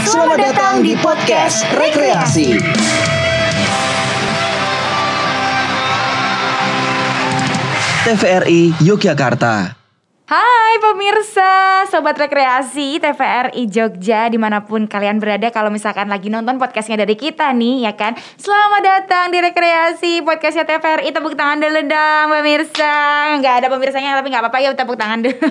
Selamat datang di podcast Rekreasi. TVRI Yogyakarta. Hai pemirsa, Sobat Rekreasi TVRI Jogja dimanapun kalian berada. Kalau misalkan lagi nonton podcastnya dari kita nih ya kan, selamat datang di Rekreasi podcastnya TVRI. Tepuk tangan dulu dong pemirsa. Gak ada pemirsanya tapi gak apa-apa ya, tepuk tangan dulu.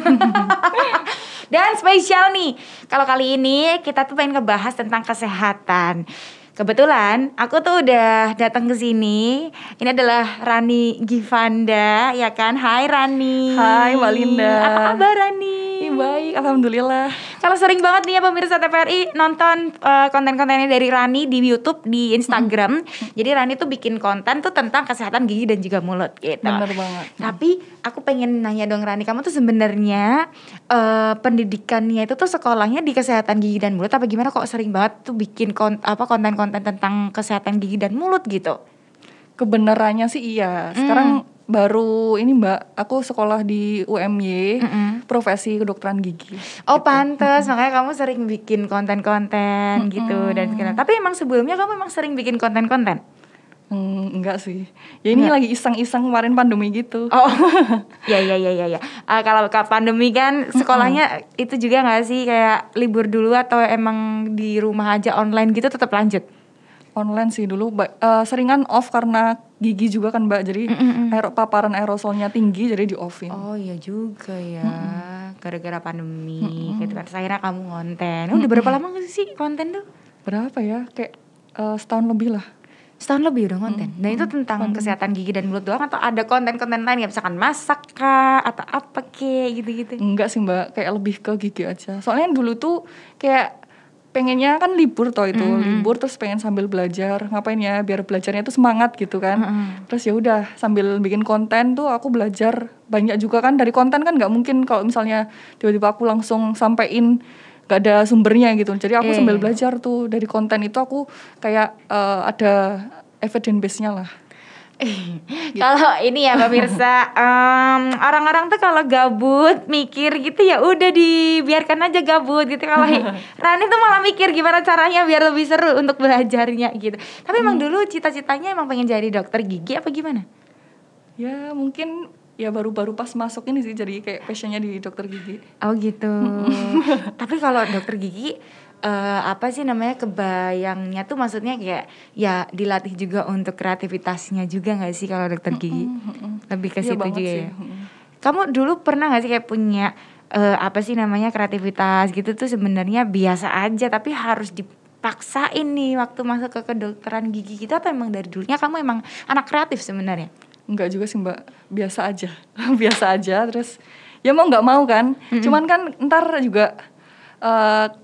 Dan spesial nih, kalau kali ini kita tuh pengen ngebahas tentang kesehatan. Kebetulan aku tuh udah datang ke sini. Ini adalah Rani Givanda, ya kan? Hai Rani. Hai Mbak Linda. Apa kabar Rani? Baik, alhamdulillah. Kalau sering banget nih ya pemirsa TVRI nonton konten-kontennya dari Rani di YouTube, di Instagram. Jadi Rani tuh bikin konten tuh tentang kesehatan gigi dan juga mulut gitu. Bener banget. Tapi aku pengen nanya dong Rani, kamu tuh sebenarnya pendidikannya itu tuh sekolahnya di kesehatan gigi dan mulut apa gimana, kok sering banget tuh bikin konten-konten tentang kesehatan gigi dan mulut gitu? Kebenarannya sih iya. Sekarang baru ini Mbak, aku sekolah di UMY, profesi kedokteran gigi. Oh gitu. pantes, makanya kamu sering bikin konten-konten gitu dan segala. Tapi emang sebelumnya kamu emang sering bikin konten-konten? Enggak sih. Ya ini lagi iseng-iseng kemarin pandemi gitu. Oh, ya. Kalau pandemi kan sekolahnya itu juga nggak sih kayak libur dulu atau emang di rumah aja online gitu tetap lanjut? Online sih dulu, seringan off karena gigi juga kan Mbak. Jadi paparan aerosolnya tinggi jadi di offin. Oh iya juga ya, gara-gara pandemi gitu kan. Akhirnya kamu konten. Udah berapa lama nggak sih konten tuh? Berapa ya? Kayak setahun lebih lah. Setahun lebih udah konten. Dan itu tentang kesehatan gigi dan mulut doang atau ada konten-konten lain ya, misalkan masak kah atau apa kek gitu-gitu? Enggak sih Mbak, kayak lebih ke gigi aja. Soalnya dulu tuh kayak pengennya kan libur toh itu, libur terus pengen sambil belajar, ngapain ya biar belajarnya tuh semangat gitu kan. Terus ya udah sambil bikin konten tuh aku belajar banyak juga kan. Dari konten kan nggak mungkin kalau misalnya tiba-tiba aku langsung sampein gak ada sumbernya gitu. Jadi aku sambil belajar tuh dari konten itu aku kayak ada evidence base-nya lah. Gitu. Kalau ini ya pemirsa, orang-orang tuh kalau gabut mikir gitu ya udah dibiarkan aja gabut gitu. Kalau Rani tuh malah mikir gimana caranya biar lebih seru untuk belajarnya gitu. Tapi emang dulu cita-citanya emang pengen jadi dokter gigi apa gimana? Ya mungkin ya baru-baru pas masuk ini sih jadi kayak passionnya di dokter gigi. Oh gitu. Tapi kalau dokter gigi apa sih namanya, kebayangnya tuh maksudnya kayak ya dilatih juga untuk kreativitasnya juga nggak sih kalau dokter gigi? Lebih ke situ juga sih. ya. Kamu dulu pernah nggak sih kayak punya apa sih namanya kreativitas gitu tuh sebenarnya biasa aja tapi harus dipaksain nih waktu masuk ke kedokteran gigi gitu, atau emang dari dulunya kamu emang anak kreatif sebenarnya? Enggak juga sih Mbak, biasa aja. Biasa aja terus ya mau nggak mau kan. Cuman kan ntar juga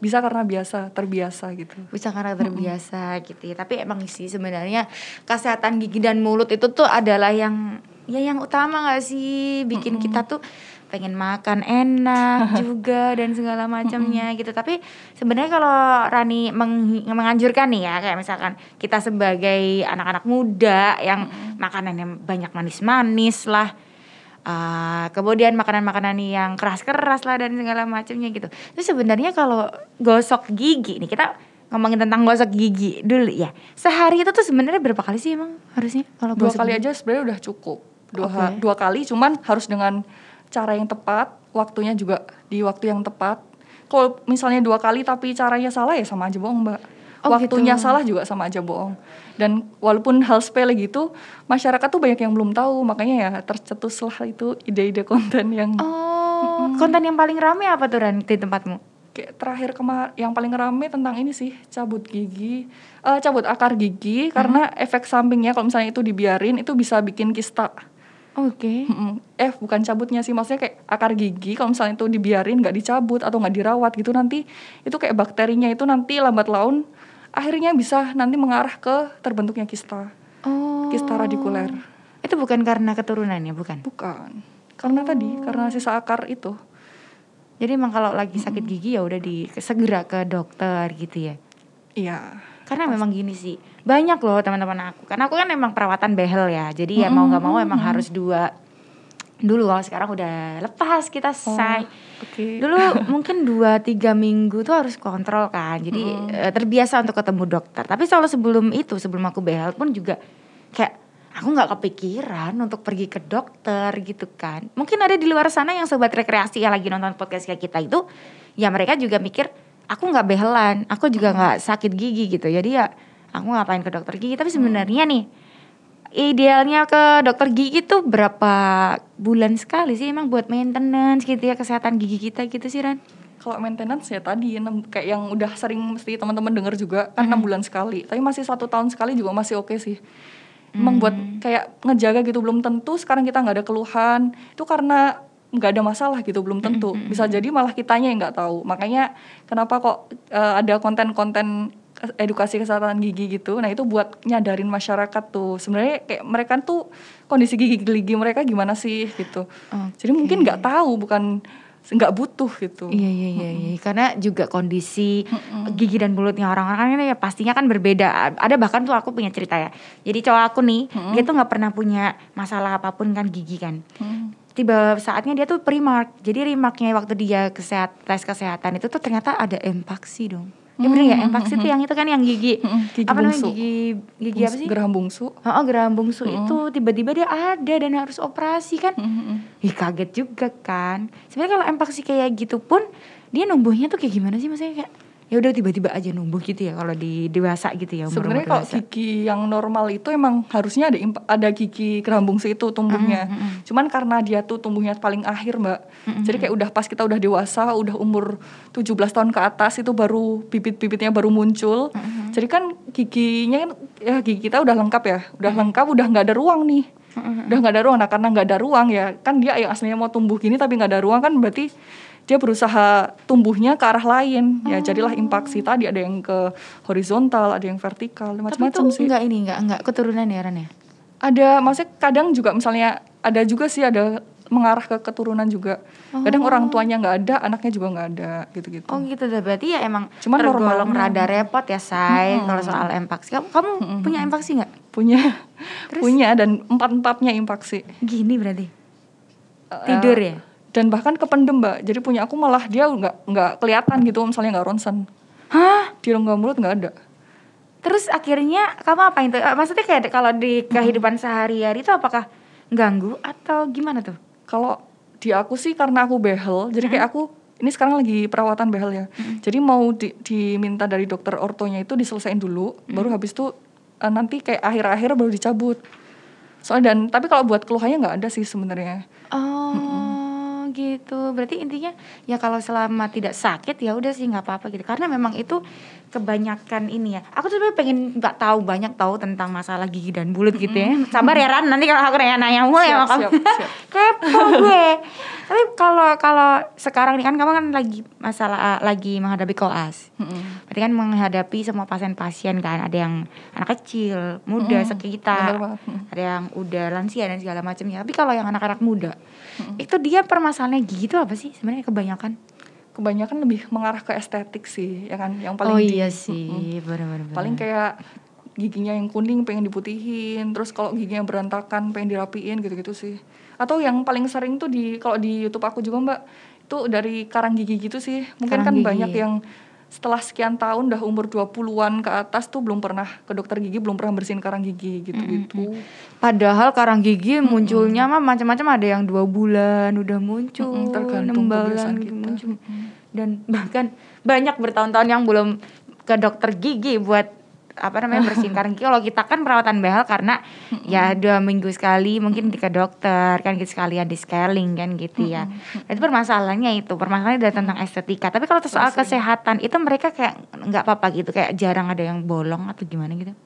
bisa karena terbiasa gitu. Bisa karena terbiasa gitu ya. Tapi emang sih sebenarnya kesehatan gigi dan mulut itu tuh adalah yang utama gak sih, bikin kita tuh pengen makan enak juga dan segala macamnya gitu. Tapi sebenarnya kalau Rani menganjurkan nih ya, kayak misalkan kita sebagai anak-anak muda yang makanannya banyak manis-manis lah, kemudian makanan-makanan yang keras-keras lah dan segala macamnya gitu. Terus sebenarnya kalau gosok gigi nih, kita ngomongin tentang gosok gigi dulu ya. Sehari itu tuh sebenarnya berapa kali sih emang harusnya kalau Dua gosok kali gigi? aja sebenarnya udah cukup. Dua kali, cuman harus dengan cara yang tepat, waktunya juga di waktu yang tepat. Kalau misalnya 2 kali tapi caranya salah ya sama aja bohong Mbak. Waktunya gitu. Salah juga sama aja bohong. Dan walaupun hal sepele gitu, masyarakat tuh banyak yang belum tahu, makanya ya tercetuslah itu ide-ide konten yang konten yang paling rame apa tuh Ran di tempatmu? Kayak terakhir yang paling rame tentang ini sih, cabut akar gigi karena efek sampingnya kalau misalnya itu dibiarin itu bisa bikin kista. Oke. Bukan cabutnya sih, maksudnya kayak akar gigi kalau misalnya itu dibiarin nggak dicabut atau nggak dirawat gitu, nanti itu kayak bakterinya itu nanti lambat laun akhirnya bisa nanti mengarah ke terbentuknya kista. Kista radikuler. Itu bukan karena keturunannya, bukan? Bukan. Karena sisa akar itu. Jadi emang kalau lagi sakit gigi ya udah segera ke dokter gitu ya. Iya. Karena memang gini sih, banyak loh teman-teman aku. Karena aku kan emang perawatan behel ya. Jadi ya mau nggak mau emang harus 2 Dulu, kalau sekarang udah lepas kita say. Oke. Dulu mungkin 2-3 minggu tuh harus kontrol kan. Jadi terbiasa untuk ketemu dokter. Tapi selalu sebelum aku behel pun juga kayak aku nggak kepikiran untuk pergi ke dokter gitu kan. Mungkin ada di luar sana yang sobat rekreasi yang lagi nonton podcast kayak kita itu, ya mereka juga mikir aku nggak behelan, aku juga nggak sakit gigi gitu. Jadi ya aku ngapain ke dokter gigi. Tapi sebenarnya nih idealnya ke dokter gigi tuh berapa bulan sekali sih emang buat maintenance gitu ya kesehatan gigi kita gitu sih Ran? Kalau maintenance ya tadi kayak yang udah sering mesti teman-teman dengar juga kan 6 bulan sekali. Tapi masih 1 tahun sekali juga masih oke sih. Emang buat kayak ngejaga gitu belum tentu sekarang kita nggak ada keluhan itu karena nggak ada masalah gitu belum tentu. Bisa jadi malah kitanya yang nggak tahu. Makanya kenapa kok ada konten-konten edukasi kesehatan gigi gitu. Nah itu buat nyadarin masyarakat tuh sebenarnya kayak mereka tuh kondisi gigi mereka gimana sih gitu. Jadi mungkin nggak tahu, bukan nggak butuh gitu. Iya. Karena juga kondisi gigi dan mulutnya orang-orang ini ya pastinya kan berbeda. Ada bahkan tuh aku punya cerita ya. Jadi cowok aku nih dia tuh nggak pernah punya masalah apapun kan gigi kan. Tiba saatnya dia tuh Primark. Jadi remarknya waktu dia tes kesehatan itu tuh ternyata ada empaksi dong. Ya bener ya, empaksi tuh yang itu kan yang gigi apa bungsu. namanya gigi apa sih? Geraham bungsu. Geraham bungsu itu tiba-tiba dia ada dan harus operasi kan. Ih kaget juga kan. Sebenarnya kalau empaksi kayak gitu pun dia numbuhnya tuh kayak gimana sih, maksudnya kayak ya udah tiba-tiba aja numbuh gitu ya kalau di dewasa gitu ya, umur sebenarnya kalau gigi yang normal itu emang harusnya ada gigi geraham bungsu itu tumbuhnya. Cuman karena dia tuh tumbuhnya paling akhir Mbak. Jadi kayak udah pas kita udah dewasa, udah umur 17 tahun ke atas itu baru bibit-bibitnya baru muncul. Jadi kan giginya ya gigi kita udah lengkap ya. Udah lengkap, udah enggak ada ruang nih. Udah enggak ada ruang. Nah, karena enggak ada ruang ya, kan dia yang aslinya mau tumbuh gini tapi enggak ada ruang kan berarti dia berusaha tumbuhnya ke arah lain. Ya jadilah impaksi tadi, ada yang ke horizontal, ada yang vertikal, macam-macam sih. Tapi itu enggak keturunan ya Ran ya? Ada, maksudnya kadang juga misalnya ada juga sih ada mengarah ke keturunan juga. Kadang orang tuanya nggak ada, anaknya juga nggak ada gitu-gitu. Oh gitu, berarti ya emang cuman tergolong rada repot ya say kalau soal empaksi. Kamu punya empaksi nggak? Punya dan 4-4-nya impaksi. Gini berarti tidur ya? Dan bahkan kependem Mbak. Jadi punya aku malah dia nggak kelihatan gitu, misalnya nggak ronsen. Hah? Di rongga mulut nggak ada. Terus akhirnya kamu apain tuh? Maksudnya kayak kalau di kehidupan sehari-hari itu apakah ganggu atau gimana tuh? Kalau di aku sih karena aku behel, jadi kayak aku ini sekarang lagi perawatan behel ya. Jadi mau diminta dari dokter ortonya itu diselesain dulu, baru habis itu nanti kayak akhir-akhir baru dicabut. Soalnya tapi kalau buat keluhannya nggak ada sih sebenarnya. Gitu. Berarti intinya ya kalau selama tidak sakit ya udah sih nggak apa-apa gitu. Karena memang itu kebanyakan ini ya. Aku tuh sebenarnya pengen banyak tahu tentang masalah gigi dan mulut gitu ya. Sabar ya Ran, nanti kalau aku nanya mulu ya siap. kepo gue. Tapi kalau sekarang nih kan kamu kan lagi menghadapi koas. Berarti kan menghadapi semua pasien-pasien kan, ada yang anak kecil, muda sekitar, ada yang udah lansia dan segala macamnya. Tapi kalau yang anak-anak muda, itu dia permasalahannya gigi itu apa sih sebenarnya kebanyakan lebih mengarah ke estetik sih, ya kan, yang paling iya sih, benar. Paling kayak giginya yang kuning pengen diputihin, terus kalau giginya berantakan pengen dirapiin gitu-gitu sih. Atau yang paling sering tuh kalau di YouTube aku juga Mbak, itu dari karang gigi gitu sih. Mungkin kan banyak yang setelah sekian tahun udah umur 20-an ke atas tuh belum pernah ke dokter gigi, belum pernah bersihin karang gigi gitu-gitu. Padahal karang gigi munculnya mah macam-macam, ada yang 2 bulan udah muncul, tergantung 6 bulan gitu muncul. Dan bahkan banyak bertahun-tahun yang belum ke dokter gigi buat bersihin karang gigi. Kalau kita kan perawatan behel karena ya 2 minggu sekali mungkin ke dokter kan gitu, sekalian di scaling kan gitu ya. Itu permasalahannya udah tentang estetika. Tapi kalau soal kesehatan itu mereka kayak nggak apa-apa gitu, kayak jarang ada yang bolong atau gimana gitu.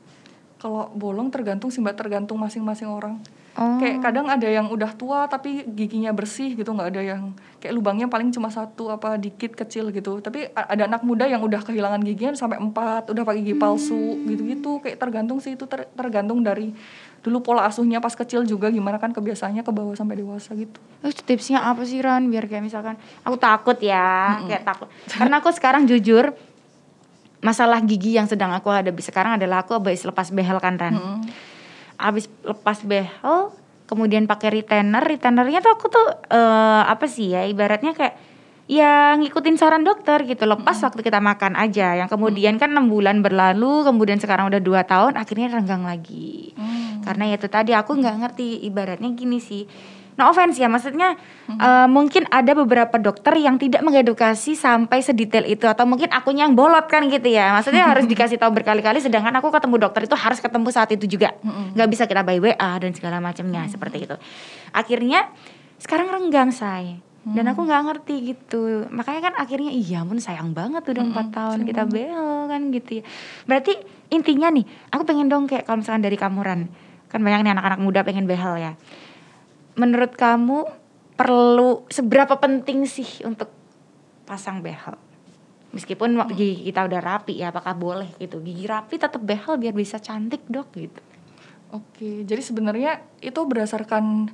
Kalau bolong tergantung sih Mbak, tergantung masing-masing orang. Kayak kadang ada yang udah tua tapi giginya bersih gitu, nggak ada yang kayak lubangnya paling cuma 1 dikit kecil gitu. Tapi ada anak muda yang udah kehilangan giginya sampai 4, udah pakai gigi palsu gitu-gitu. Kayak tergantung sih, itu tergantung dari dulu pola asuhnya pas kecil juga gimana kan, kebiasaannya ke bawah sampai dewasa gitu. Tipsnya apa sih Ran biar kayak misalkan aku takut ya, kayak takut. Karena aku sekarang jujur masalah gigi yang sedang aku hadapi sekarang adalah aku habis lepas behel kan Ran. Habis lepas behel kemudian pakai retainernya tuh aku tuh apa sih ya, ibaratnya kayak ya ngikutin saran dokter gitu, lepas waktu kita makan aja. Yang kemudian kan 6 bulan berlalu, kemudian sekarang udah 2 tahun, akhirnya renggang lagi. Karena ya itu tadi aku nggak ngerti, ibaratnya gini sih. No offense ya, maksudnya mungkin ada beberapa dokter yang tidak mengedukasi sampai sedetail itu, atau mungkin akunya yang bolot kan gitu ya. Maksudnya harus dikasih tahu berkali-kali, sedangkan aku ketemu dokter itu harus ketemu saat itu juga. Nggak bisa kita by WA dan segala macamnya seperti itu. Akhirnya sekarang renggang say. Dan aku nggak ngerti gitu. Makanya kan akhirnya iya ampun sayang banget udah 4 tahun kita behel kan gitu ya. Berarti intinya nih, aku pengen dong kayak kalau misalkan dari kamuran, kan banyak nih anak-anak muda pengen behel ya. Menurut kamu perlu seberapa penting sih untuk pasang behel? Meskipun gigi kita udah rapi ya, apakah boleh gitu? Gigi rapi tetap behel biar bisa cantik dok gitu. Oke, jadi sebenarnya itu berdasarkan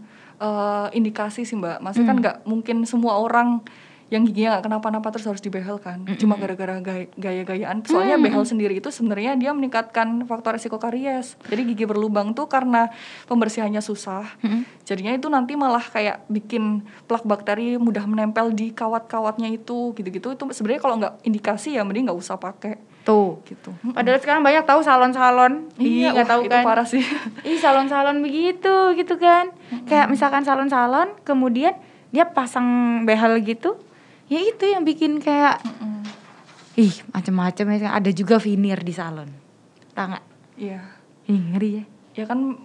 indikasi sih Mbak. Maksudnya kan nggak mungkin semua orang yang giginya nggak kenapa-napa terus harus dibehel kan. Cuma gara-gara gaya-gayaan. Soalnya behel sendiri itu sebenarnya dia meningkatkan faktor resiko karies. Jadi gigi berlubang tuh karena pembersihannya susah. Jadinya itu nanti malah kayak bikin plak bakteri mudah menempel di kawat-kawatnya itu gitu-gitu. Itu sebenarnya kalau nggak indikasi ya mending nggak usah pakai. Tuh Gitu. Padahal sekarang banyak tahu salon-salon. Iya, nggak tahu itu kan. parah sih. Salon-salon begitu gitu kan. Kayak misalkan salon-salon kemudian dia pasang behel gitu. Ya itu yang bikin kayak macam-macam ya. Ada juga veneer di salon. Tahu nggak? Iya. Ngeri ya. Ya kan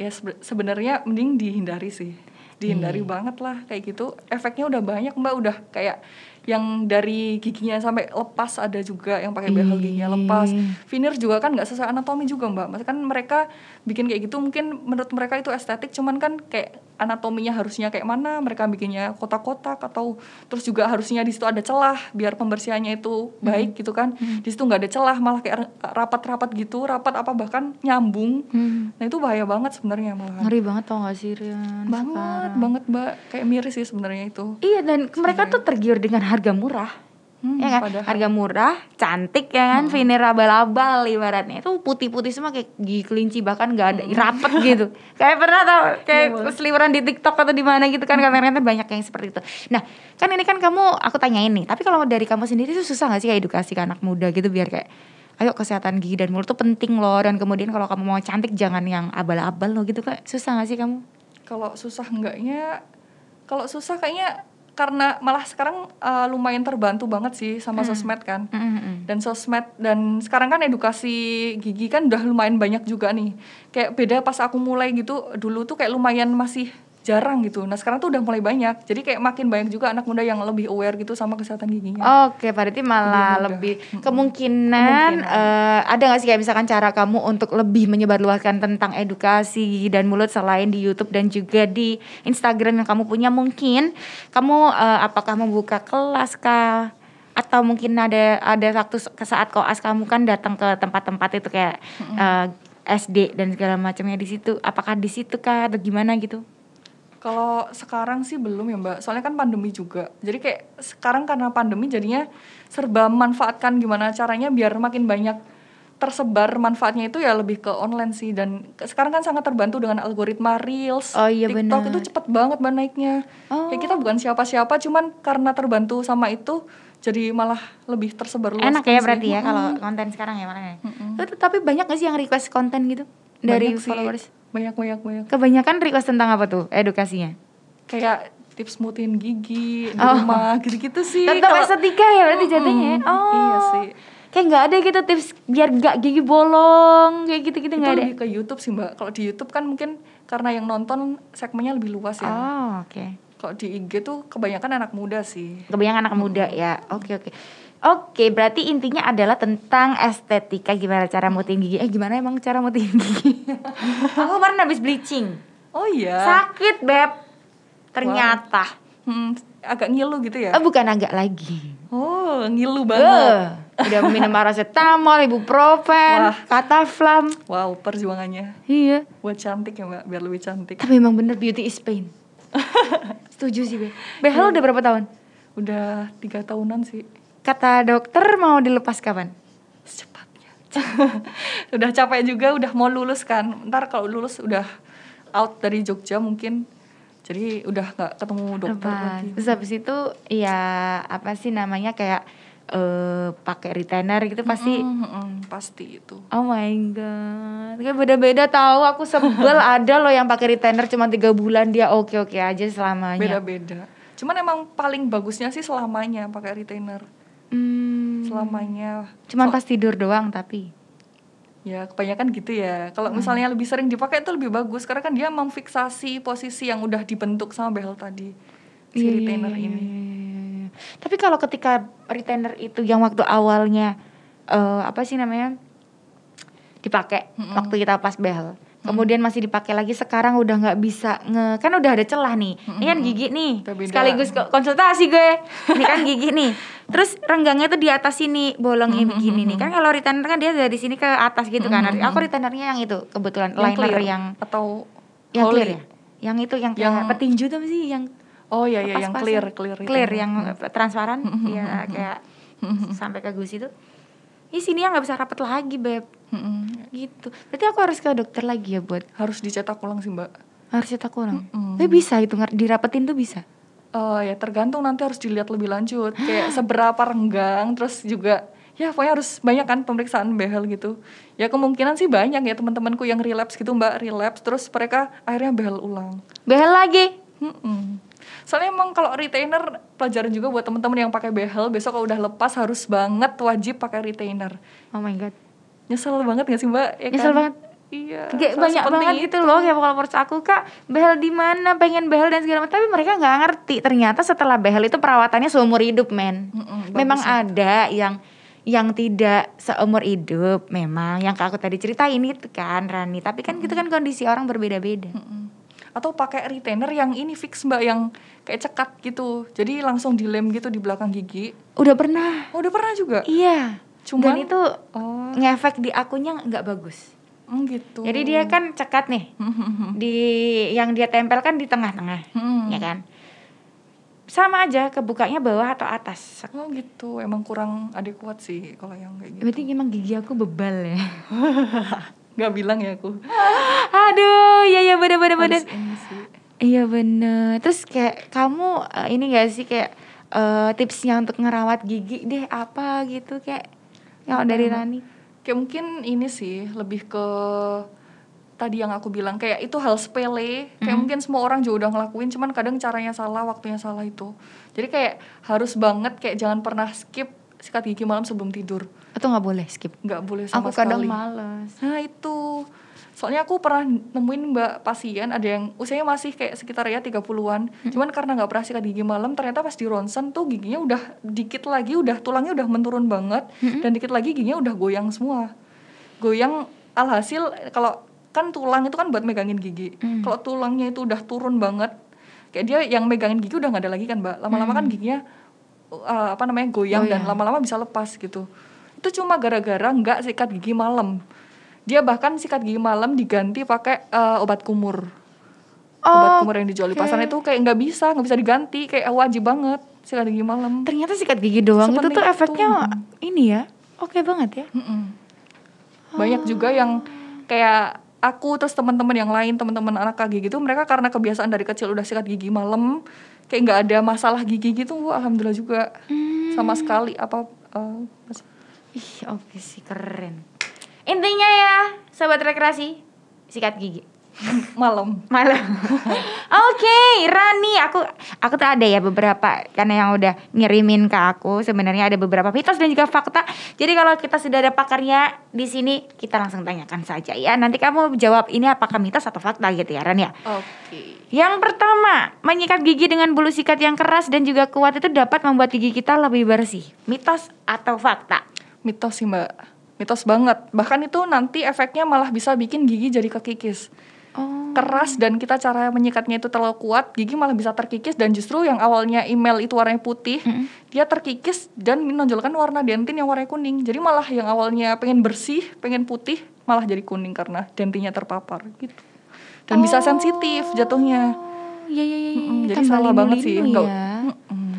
ya sebenarnya mending dihindari sih. Dihindari banget lah kayak gitu. Efeknya udah banyak Mbak, udah kayak yang dari giginya sampai lepas, ada juga yang pakai behel giginya lepas. Veneer juga kan nggak sesuai anatomi juga Mbak. Maksudnya kan mereka bikin kayak gitu mungkin menurut mereka itu estetik, cuman kan kayak anatominya harusnya kayak mana, mereka bikinnya kotak-kotak, atau terus juga harusnya di situ ada celah biar pembersihannya itu baik gitu kan. Di situ nggak ada celah, malah kayak rapat-rapat gitu, rapat apa bahkan nyambung. Nah itu bahaya banget sebenarnya malah. Ngeri banget tau gak sih Rian? Banget Mbak, kayak miris sih sebenarnya itu. Iya, dan mereka tuh tergiur dengan harga murah. Ya kan? Padahal. Harga murah, cantik ya kan, veneer abal-abal ibaratnya. Itu putih-putih semua kayak gigi kelinci, bahkan gak ada rapet gitu. Kayak pernah tau, kayak seliweran di TikTok atau di mana gitu kan, kamera-kamera banyak yang seperti itu. Nah, kan ini kan aku tanyain nih, tapi kalau dari kamu sendiri tuh susah gak sih kayak edukasi ke anak muda gitu biar kayak ayo kesehatan gigi dan mulut tuh penting loh, dan kemudian kalau kamu mau cantik jangan yang abal-abal loh gitu, kayak susah gak sih kamu? Kalau susah enggaknya, kalau susah kayaknya karena malah sekarang lumayan terbantu banget sih sama sosmed kan. Dan sosmed, dan sekarang kan edukasi gigi kan udah lumayan banyak juga nih. Kayak beda pas aku mulai gitu, dulu tuh kayak lumayan masih jarang gitu. Nah sekarang tuh udah mulai banyak. Jadi kayak makin banyak juga anak muda yang lebih aware gitu sama kesehatan giginya. Oke, berarti malah lebih kemungkinan ada nggak sih kayak misalkan cara kamu untuk lebih menyebarluaskan tentang edukasi gigi dan mulut selain di YouTube dan juga di Instagram yang kamu punya? Mungkin kamu apakah membuka kelas kah? Atau mungkin ada waktu saat koas kamu kan datang ke tempat-tempat itu kayak SD dan segala macamnya di situ. Apakah di situ kah atau gimana gitu? Kalau sekarang sih belum ya Mbak, soalnya kan pandemi juga. Jadi kayak sekarang karena pandemi jadinya serba memanfaatkan gimana caranya biar makin banyak tersebar manfaatnya itu ya lebih ke online sih. Dan sekarang kan sangat terbantu dengan algoritma Reels, TikTok itu cepet banget Mbak naiknya. Kayak kita bukan siapa-siapa, cuman karena terbantu sama itu jadi malah lebih tersebar luas. Enak ya berarti ya kalau konten sekarang ya makanya. Tapi banyak gak sih yang request konten gitu dari followers? Banyak. Kebanyakan request tentang apa tuh edukasinya? Kayak tips mutihin gigi di rumah gitu-gitu sih. Tentang estetika ya berarti jatuhnya. Iya sih. Kayak nggak ada gitu tips biar gak gigi bolong kayak gitu-gitu nggak ada. Itu lebih ke YouTube sih Mbak. Kalau di YouTube kan mungkin karena yang nonton segmennya lebih luas ya. Oke. Kalau di IG tuh kebanyakan anak muda sih. Kebanyakan anak muda ya. Oke, berarti intinya adalah tentang estetika, gimana cara mutihin gigi. Gimana emang cara mutihin gigi? Aku kemarin habis bleaching. Oh iya. Sakit, Beb. Ternyata. Agak ngilu gitu ya? Bukan agak lagi. Oh, ngilu banget. Udah minum paracetamol, ibuprofen, Cataflam. Wow, perjuangannya. Iya. Buat cantik ya Mbak, biar lebih cantik. Tapi memang bener beauty is pain. Setuju sih, Beb. Behel udah berapa tahun? Udah 3 tahunan sih. Kata dokter mau dilepas kapan? Secepatnya. Udah capek juga, udah mau lulus kan. Ntar kalau lulus udah out dari Jogja mungkin. Jadi udah nggak ketemu dokter lagi. Terus habis itu ya apa sih namanya kayak pakai retainer gitu pasti. Pasti itu. Oh my god, kayak beda-beda tahu. Aku sebel ada loh yang pakai retainer cuma 3 bulan dia oke aja selamanya. Beda-beda. Cuman emang paling bagusnya sih selamanya pakai retainer. Selamanya. Cuman pas tidur doang tapi. Ya kebanyakan gitu ya. Kalau misalnya lebih sering dipakai itu lebih bagus karena kan dia memfiksasi posisi yang udah dibentuk sama behel tadi. Si retainer ini. Tapi kalau ketika retainer itu yang waktu awalnya apa sih namanya dipakai waktu kita pas behel, kemudian masih dipakai lagi, sekarang udah nggak bisa kan udah ada celah nih. Ini kan gigi nih. Sekaligus konsultasi gue. Ini kan gigi nih. Terus renggangnya tuh di atas sini, bolong ini begini nih. Kan kalau retainer kan dia dari sini ke atas gitu kan. Aku retainernya yang itu kebetulan yang liner clear, yang atau yang Holy. clear ya. Yang itu yang kayak petinju tuh sih yang oh iya yang clear yang transparan ya kayak sampai ke gusi itu. Ini sini yang nggak bisa rapet lagi beb. Gitu. Berarti aku harus ke dokter lagi ya buat. Harus dicetak ulang sih mbak. Harus cetak ulang. Tapi bisa itu dirapetin tuh bisa. Ya tergantung, nanti harus dilihat lebih lanjut kayak seberapa renggang, terus juga ya pokoknya harus banyak kan pemeriksaan behel gitu. Ya kemungkinan sih banyak ya teman-temanku yang relapse gitu mbak, relapse terus mereka akhirnya behel ulang. Behel lagi. Soalnya emang kalau retainer, pelajaran juga buat teman-teman yang pakai behel, besok kalau udah lepas harus banget wajib pakai retainer. Oh my god. Nyesel banget gak sih mbak? Ya Nyesel kan? banget. Iya. Kayak banyak banget gitu loh kayak kalau menurut aku kak behel di mana, pengen behel dan segala macam, tapi mereka nggak ngerti ternyata setelah behel itu perawatannya seumur hidup men. Memang ada yang tidak seumur hidup, memang yang aku tadi ceritain itu kan Rani, tapi kan gitu kan kondisi orang berbeda-beda. Atau pakai retainer yang ini fix mbak, yang kayak cekat gitu, jadi langsung dilem gitu di belakang gigi. Udah pernah. Oh, udah pernah juga? Iya. Cuman dan itu ngefek di akunya nggak bagus. Gitu. Jadi dia kan cekat nih, di yang dia tempel kan di tengah-tengah, ya kan? Sama aja kebukanya bawah atau atas. Oh gitu, emang kurang adekuat sih kalau yang kayak gitu. Berarti emang gigi aku bebal ya. Gak bilang ya aku. Aduh, ya bener. Iya bener. Terus kayak kamu ini gak sih kayak tipsnya untuk ngerawat gigi deh apa gitu kayak yang dari Rani? Kayak mungkin ini sih lebih ke tadi yang aku bilang, kayak itu hal sepele, kayak mungkin semua orang juga udah ngelakuin, cuman kadang caranya salah, waktunya salah itu. Jadi kayak harus banget kayak jangan pernah skip sikat gigi malam sebelum tidur. Atau nggak boleh skip? Nggak boleh sama sekali. Aku kadang males. Nah itu, soalnya aku pernah nemuin mbak pasien ada yang usianya masih kayak sekitar ya 30-an, cuman karena nggak pernah sikat gigi malam, ternyata pas di ronsen tuh giginya udah dikit lagi, udah tulangnya udah menurun banget, dan dikit lagi giginya udah goyang semua. Goyang alhasil kalau kan tulang itu kan buat megangin gigi. Kalau tulangnya itu udah turun banget, kayak dia yang megangin gigi udah nggak ada lagi kan mbak. Lama-lama kan giginya goyang dan lama-lama bisa lepas gitu. Itu cuma gara-gara nggak sikat gigi malam. Dia bahkan sikat gigi malam diganti pakai obat kumur. Obat kumur yang dijual di pasar itu kayak nggak bisa diganti, kayak wajib banget sikat gigi malam. Ternyata sikat gigi doang itu tuh efeknya ini ya, oke banget ya. Banyak juga yang kayak aku terus teman-teman yang lain, teman-teman anak KG gitu, mereka karena kebiasaan dari kecil udah sikat gigi malam, kayak nggak ada masalah gigi gitu, alhamdulillah juga sama sekali Oke sih, keren. Intinya ya sobat rekreasi, sikat gigi malam. Oke, Rani, aku tuh ada ya beberapa, karena yang udah ngirimin ke aku sebenarnya ada beberapa mitos dan juga fakta. Jadi kalau kita sudah ada pakarnya di sini, kita langsung tanyakan saja ya. Nanti kamu jawab ini apakah mitos atau fakta gitu ya, Rani ya. Oke. Yang pertama, menyikat gigi dengan bulu sikat yang keras dan juga kuat itu dapat membuat gigi kita lebih bersih. Mitos atau fakta? Mitos sih mbak, mitos banget. Bahkan itu nanti efeknya malah bisa bikin gigi jadi kekikis. Keras dan kita cara menyikatnya itu terlalu kuat, gigi malah bisa terkikis, dan justru yang awalnya email itu warnanya putih, dia terkikis dan menonjolkan warna dentin yang warnanya kuning. Jadi malah yang awalnya pengen bersih, pengen putih, malah jadi kuning karena dentinnya terpapar gitu. Dan bisa sensitif jatuhnya. Iya. Jadi salah banget sih,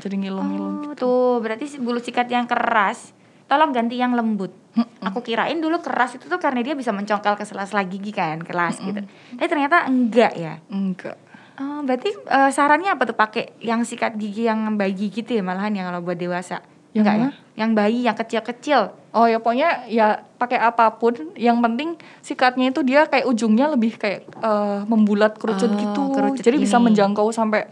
jadi ngilu-ngilu gitu. Tuh, berarti bulu sikat yang keras tolong ganti yang lembut. Aku kirain dulu keras itu tuh karena dia bisa mencongkel ke sela-sela gigi kan, keras gitu. Tapi ternyata enggak ya. Enggak. Oh, berarti sarannya apa tuh, pakai yang sikat gigi yang bayi gitu ya malahan yang kalau buat dewasa? Yang Enggak mana? ya? Yang bayi, yang kecil-kecil. Oh ya pokoknya ya pakai apapun, yang penting sikatnya itu dia kayak ujungnya lebih kayak membulat kerucut gitu. kerucut Jadi bisa gini. menjangkau sampai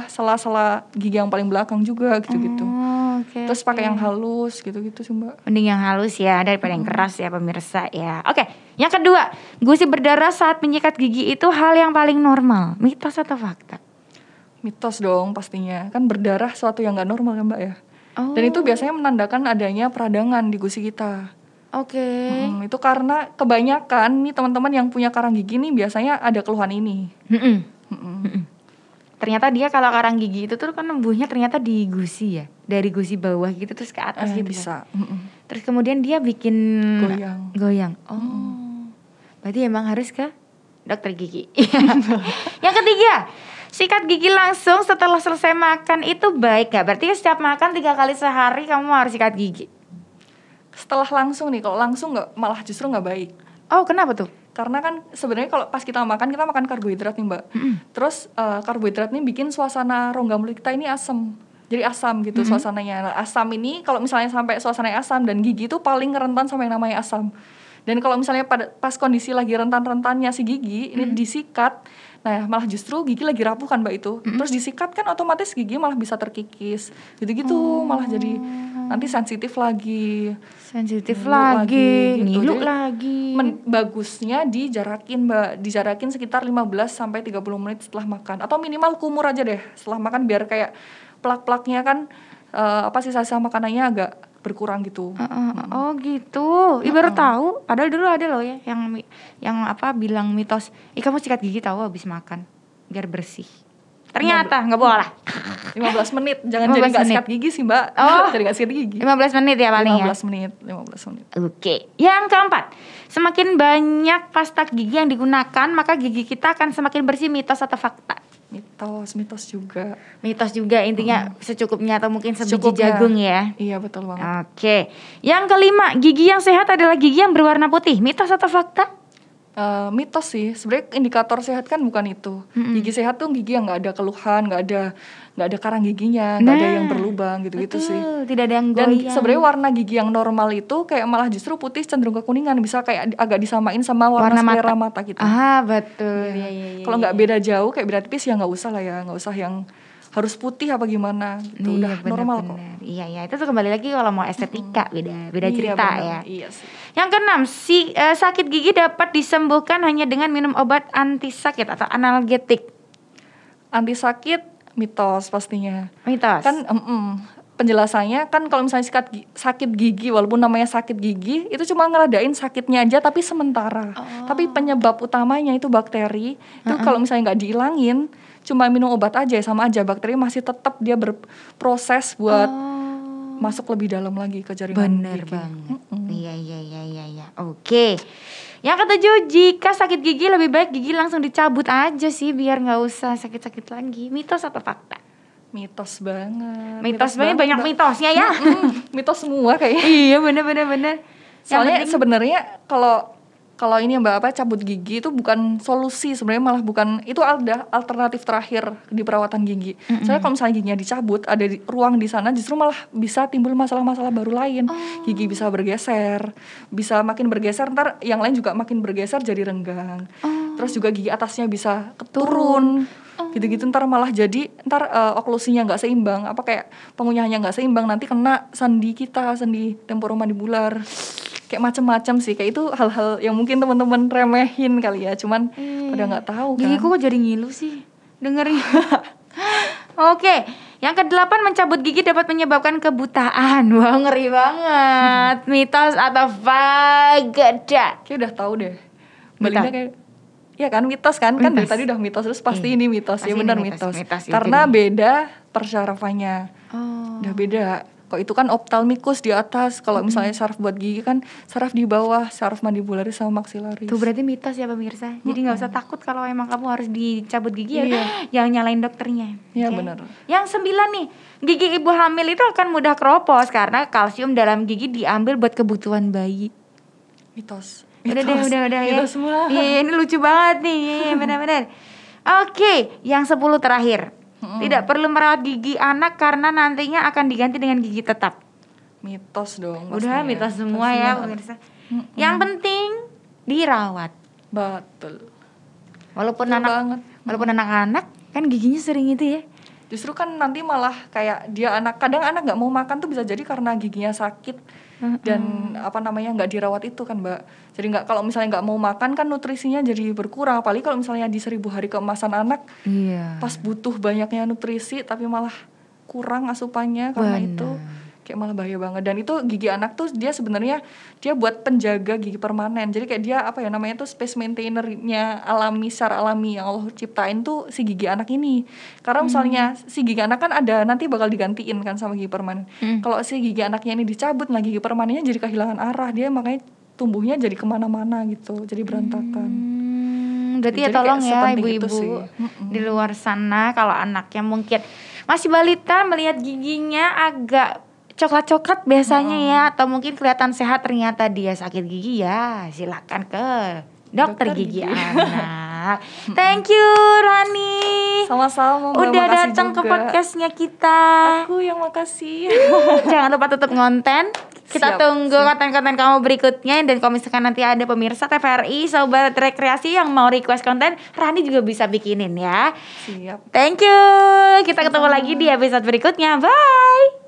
sela-sela gigi yang paling belakang juga gitu-gitu. Oh, oke, Terus pakai yang halus gitu-gitu sih Mbak. mending yang halus ya daripada yang keras ya pemirsa ya. Oke, yang kedua, gusi berdarah saat menyikat gigi itu hal yang paling normal. Mitos atau fakta? Mitos dong pastinya. Kan berdarah suatu yang nggak normal kan Mbak ya. Oh. Dan itu biasanya menandakan adanya peradangan di gusi kita. Oke. Itu karena kebanyakan nih teman-teman yang punya karang gigi nih biasanya ada keluhan ini. Ternyata dia kalau karang gigi itu tuh kan numbuhnya ternyata di gusi ya, dari gusi bawah gitu terus ke atas gitu. Bisa. Kan? Terus kemudian dia bikin goyang. Oh. Berarti emang harus ke dokter gigi. Yang ketiga, sikat gigi langsung setelah selesai makan itu baik gak? Berarti setiap makan 3 kali sehari kamu harus sikat gigi. Setelah langsung nih, kalau langsung malah justru nggak baik. Oh, kenapa tuh? Karena kan sebenarnya kalau pas kita makan karbohidrat nih Mbak. Terus karbohidrat nih bikin suasana rongga mulut kita ini asam. Jadi asam gitu suasananya. Nah, asam ini kalau misalnya sampai suasananya asam dan gigi itu paling rentan sama yang namanya asam. Dan kalau misalnya pas kondisi lagi rentan-rentannya si gigi ini disikat, nah malah justru gigi lagi rapuh kan Mbak itu. Terus disikat kan otomatis gigi malah bisa terkikis. Gitu-gitu malah jadi nanti sensitif lagi. Ngilu lagi. Bagusnya dijarakin Mbak, dijarakin sekitar 15 sampai 30 menit setelah makan atau minimal kumur aja deh setelah makan biar kayak plak-plaknya kan sisa-sisa makanannya agak berkurang gitu. Oh gitu. Baru tahu. Padahal dulu ada loh ya yang bilang mitos, kamu sikat gigi tahu habis makan biar bersih. Ternyata nggak boleh. 15 menit, jangan jadi nggak sikat gigi sih Mbak. Jadi nggak sikat gigi. 15 menit ya paling 15 menit. Oke. Yang keempat, semakin banyak pasta gigi yang digunakan maka gigi kita akan semakin bersih. Mitos atau fakta? Mitos juga. Mitos juga intinya secukupnya atau mungkin sebiji jagung ya. Iya betul banget. Oke. Yang kelima, gigi yang sehat adalah gigi yang berwarna putih. Mitos atau fakta? Mitos sih. Sebenarnya indikator sehat kan bukan itu. Gigi sehat tuh gigi yang nggak ada keluhan, nggak ada karang giginya, nggak ada yang berlubang gitu-gitu sih. Tidak ada yang goyang. Dan sebenarnya warna gigi yang normal itu kayak malah justru putih cenderung kekuningan, bisa kayak agak disamain sama warna selera mata kita. Betul. Iya. Kalau nggak beda jauh kayak beda tipis ya nggak usah lah ya, nggak usah yang harus putih apa gimana gitu. Udah normal kok. Iya itu tuh kembali lagi kalau mau estetika beda cerita ya. Iya sih. Yang keenam, sakit gigi dapat disembuhkan hanya dengan minum obat anti sakit atau analgetik. Anti sakit mitos pastinya. Mitos. Kan penjelasannya kan kalau misalnya sakit gigi, walaupun namanya sakit gigi itu cuma ngeradain sakitnya aja tapi sementara. Tapi penyebab utamanya itu bakteri. Itu kalau misalnya nggak dihilangin, cuma minum obat aja sama aja, bakteri masih tetap dia berproses buat masuk lebih dalam lagi ke jaringan Bener gigi. banget. Iya. Oke. Yang ketujuh, jika sakit gigi lebih baik gigi langsung dicabut aja sih biar nggak usah sakit-sakit lagi. Mitos atau fakta? Mitos banget. Mitos banget, banyak mitosnya ya. Mitos semua kayaknya. Iya bener. Soalnya sebenarnya kalau ini Mbak cabut gigi itu bukan solusi sebenarnya, malah bukan, itu ada alternatif terakhir di perawatan gigi. Soalnya kalau misalnya giginya dicabut, ada ruang di sana justru malah bisa timbul masalah-masalah baru lain. Gigi bisa bergeser, bisa makin bergeser, ntar yang lain juga makin bergeser jadi renggang. Terus juga gigi atasnya bisa turun. Gitu-gitu ntar malah jadi oklusinya nggak seimbang, kayak pengunyahannya nggak seimbang, nanti kena sendi temporomandibular. Kayak macam-macam sih, kayak itu hal-hal yang mungkin teman-teman remehin kali ya, cuman pada nggak tahu kan. Gigiku kok jadi ngilu sih dengerin. Oke, yang ke-8, mencabut gigi dapat menyebabkan kebutaan. Wah, ngeri banget. Mitos atau fakta? Kayak udah tahu deh. Belinda kayak ya kan mitos kan dari tadi udah mitos, terus pasti ini mitos. Ya benar mitos. Karena beda persyarafannya. Udah beda. Kok itu kan ophthalmicus di atas. Kalau misalnya saraf buat gigi kan saraf di bawah, saraf mandibularis sama maxillaris. Tuh berarti mitos ya pemirsa. Jadi nggak usah takut kalau emang kamu harus dicabut gigi ya. Iya. Jangan nyalain dokternya. Iya, Oke. benar. Yang 9 nih, gigi ibu hamil itu akan mudah keropos karena kalsium dalam gigi diambil buat kebutuhan bayi. Mitos. Udah deh, udah ya. Mitos semua. Iya, ini lucu banget nih. Iya, benar-benar. Oke, yang 10 terakhir. Tidak perlu merawat gigi anak karena nantinya akan diganti dengan gigi tetap. Mitos dong. Udah pastinya. mitos semua ya pemirsa. Yang penting dirawat. Betul. Walaupun Betul banget. walaupun anak-anak kan giginya sering itu ya. Justru kan nanti malah kayak dia kadang anak nggak mau makan tuh bisa jadi karena giginya sakit dan nggak dirawat itu kan Mbak. Jadi nggak, kalau misalnya nggak mau makan kan nutrisinya jadi berkurang. Apalagi kalau misalnya di 1000 hari keemasan anak, Iya. pas butuh banyaknya nutrisi tapi malah kurang asupannya karena itu kayak malah bahaya banget. Dan itu gigi anak tuh dia sebenarnya dia buat penjaga gigi permanen. Jadi kayak dia tuh space maintainernya secara alami yang Allah ciptain tuh si gigi anak ini. Karena misalnya si gigi anak kan ada nanti bakal digantiin kan sama gigi permanen. Kalau si gigi anaknya ini dicabut, nah gigi permanennya jadi kehilangan arah, dia makanya tumbuhnya jadi kemana-mana gitu, jadi berantakan. Berarti ya Jadi tolong kayak ya sepenting itu ibu-ibu sih. di luar sana kalau anaknya mungkin masih balita melihat giginya agak coklat-coklat biasanya ya, atau mungkin kelihatan sehat ternyata dia sakit gigi, ya silakan ke dokter gigi anak. Thank you Rani. Sama-sama Mbak, Udah makasih datang ke juga. podcastnya kita. Aku yang makasih. Jangan lupa tutup konten. Kita Siap, tunggu siap. konten-konten kamu berikutnya. Dan kalau misalkan nanti ada pemirsa TVRI Sobat Rekreasi yang mau request konten, Rani juga bisa bikinin ya. Siap. Thank you. Kita ketemu lagi di episode berikutnya. Bye.